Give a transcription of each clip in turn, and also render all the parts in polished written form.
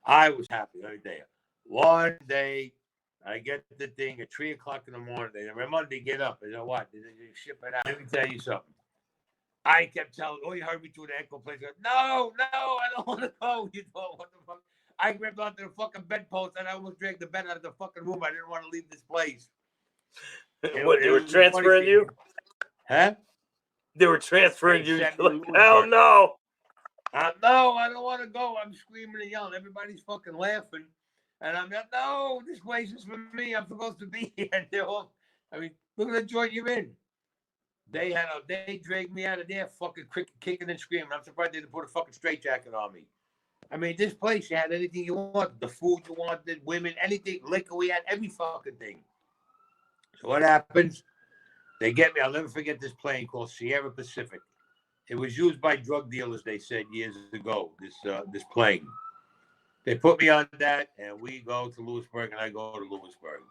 I was happy every day. One day, I get the thing at 3 o'clock in the morning. They Raimondi, get up. I said, what? They ship it out. Let me tell you something. I kept telling, oh, you heard me through the echo place. No, I don't want to go. You know, what the fuck? I grabbed onto the fucking bedpost and I almost dragged the bed out of the fucking room. I didn't want to leave this place. What, they were transferring you? Huh? They were transferring you. Like, hell no. No, I don't want to go. I'm screaming and yelling. Everybody's fucking laughing. And I'm like, no, this place is for me. I'm supposed to be here. And they're all, I mean, look at the joint you're in. They dragged me out of there fucking kicking and screaming. I'm surprised they didn't put a fucking straitjacket on me. I mean, this place, you had anything you wanted. The food you wanted, women, anything, liquor, we had every fucking thing. So what happens? They get me. I'll never forget this plane called Sierra Pacific. It was used by drug dealers, they said, years ago, this plane. They put me on that, and we go to Lewisburg, and I go to Lewisburg.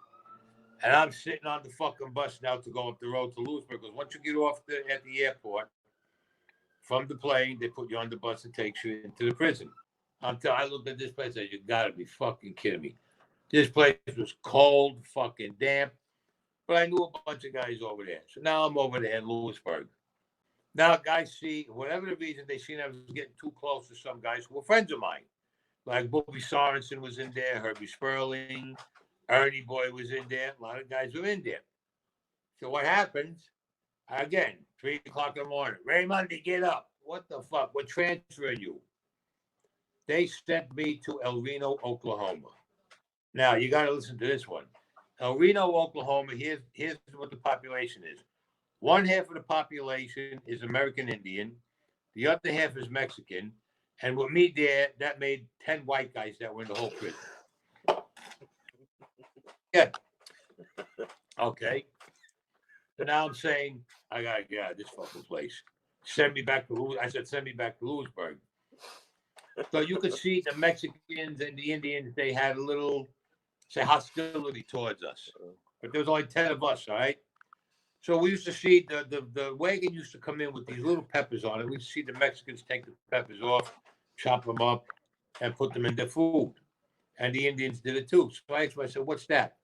And I'm sitting on the fucking bus now to go up the road to Lewisburg, because once you get off at the airport, from the plane, they put you on the bus and takes you into the prison. I looked at this place and said, you gotta be fucking kidding me. This place was cold, fucking damp, but I knew a bunch of guys over there. So now I'm over there in Lewisburg. Now guys see, whatever the reason, they seen I was getting too close to some guys who were friends of mine. Like Bobby Sorensen was in there, Herbie Sperling, Ernie Boy was in there. A lot of guys were in there. So what happens? Again, 3 o'clock in the morning. Raimondi, get up. What the fuck? We're transferring you. They sent me to El Reno, Oklahoma. Now, you got to listen to this one. El Reno, Oklahoma, here's what the population is. One half of the population is American Indian. The other half is Mexican. And with me there, that made 10 white guys that were in the whole prison. Yeah. Okay. So now I'm saying, I got to get out of this fucking place. Send me back to Lewisburg. So you could see the Mexicans and the Indians, they had a little, say, hostility towards us. But there was only 10 of us, all right? So we used to see the wagon used to come in with these little peppers on it. We'd see the Mexicans take the peppers off, chop them up, and put them in their food. And the Indians did it too. So I said, what's that?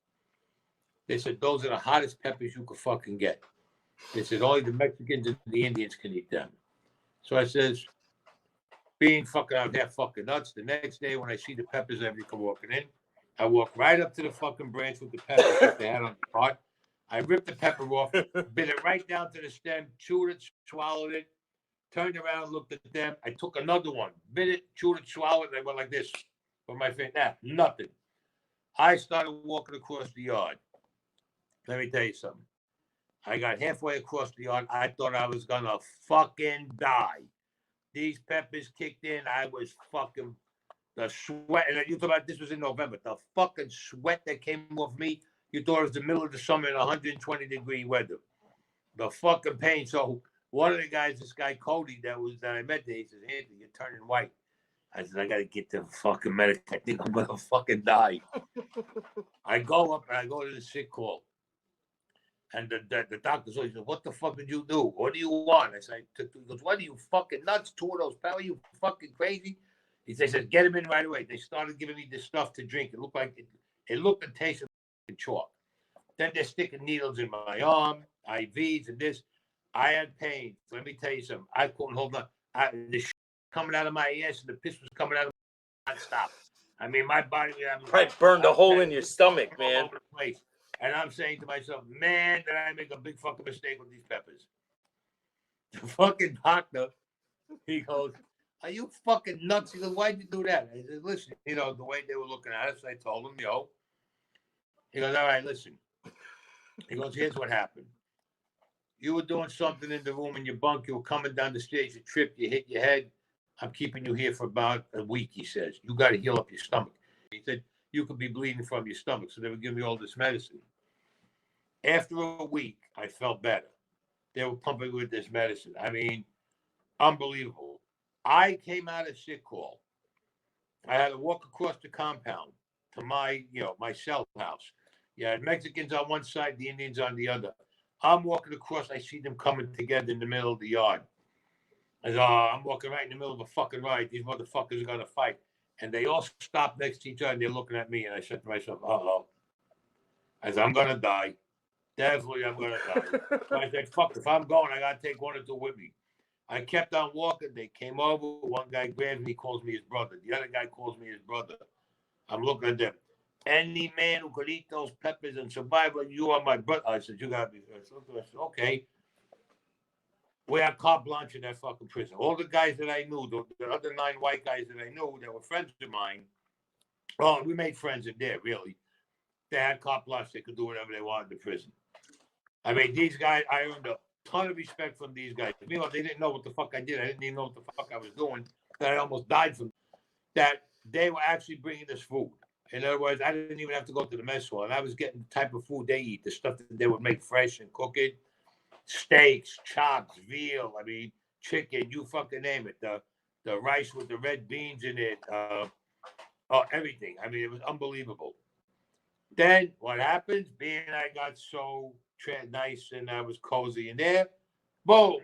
They said, those are the hottest peppers you could fucking get. They said, only the Mexicans and the Indians can eat them. So I says, being fucking out there fucking nuts, the next day when I see the peppers and everybody come walking in, I walk right up to the fucking branch with the peppers that they had on the cart. I ripped the pepper off, bit it right down to the stem, chewed it, swallowed it, turned around, looked at them. I took another one, bit it, chewed it, swallowed it, and I went like this with my face. Nah, nothing. I started walking across the yard. Let me tell you something. I got halfway across the yard. I thought I was going to fucking die. These peppers kicked in. I was fucking, the sweat. And you thought about this was in November. The fucking sweat that came off me. You thought it was the middle of the summer in 120-degree weather. The fucking pain. So one of the guys, this guy Cody that I met there, he says, Anthony, you're turning white. I said, I got to get to fucking medic. I think I'm going to fucking die. I go up and I go to the sick call. And the doctor says, what the fuck did you do? What do you want? I said, he goes, what are you fucking nuts? 2 of those power? You fucking crazy? He says, get him in right away. They started giving me this stuff to drink. It looked like it looked and tasted like chalk. Then they're sticking needles in my arm, IVs and this. I had pain. Let me tell you something. I couldn't hold on. The shit coming out of my ass and the piss was coming out of my nonstop. I mean, my body probably burned a hole in your stomach, man. And I'm saying to myself, man, did I make a big fucking mistake with these peppers? The fucking doctor, he goes, are you fucking nuts? He goes, why'd you do that? I said, listen, the way they were looking at us, I told him, He goes, all right, listen. He goes, here's what happened. You were doing something in the room in your bunk. You were coming down the stairs. You tripped. You hit your head. I'm keeping you here for about a week, he says. You got to heal up your stomach. He said, you could be bleeding from your stomach. So they would give me all this medicine. After a week, I felt better. They were pumping with this medicine. I mean, unbelievable. I came out of sick call. I had to walk across the compound to my cell house. You had Mexicans on one side, the Indians on the other. I'm walking across. I see them coming together in the middle of the yard. I said, I'm walking right in the middle of a fucking riot. These motherfuckers are going to fight. And they all stopped next to each other and they're looking at me. And I said to myself, uh-oh. I said, I'm going to die. Definitely, I'm going to die. So I said, fuck, if I'm going, I got to take one or two with me. I kept on walking. They came over. One guy grabs me, calls me his brother. The other guy calls me his brother. I'm looking at them. Any man who could eat those peppers and survive like you are my brother. I said, you got to be. I said, okay. We had carte blanche in that fucking prison. All the guys that I knew, the other 9 white guys that I knew that were friends of mine, well, we made friends in there, really. They had carte blanche. They could do whatever they wanted in prison. I mean, these guys, I earned a ton of respect from these guys. Meanwhile, they didn't know what the fuck I did. I didn't even know what the fuck I was doing. That I almost died from. That they were actually bringing us food. In other words, I didn't even have to go to the mess hall. And I was getting the type of food they eat, the stuff that they would make fresh and cook it. Steaks, chops, veal, I mean, chicken, you fucking name it. The rice with the red beans in it, everything. I mean, it was unbelievable. Then what happens? Being I got so nice and I was cozy in there, boom,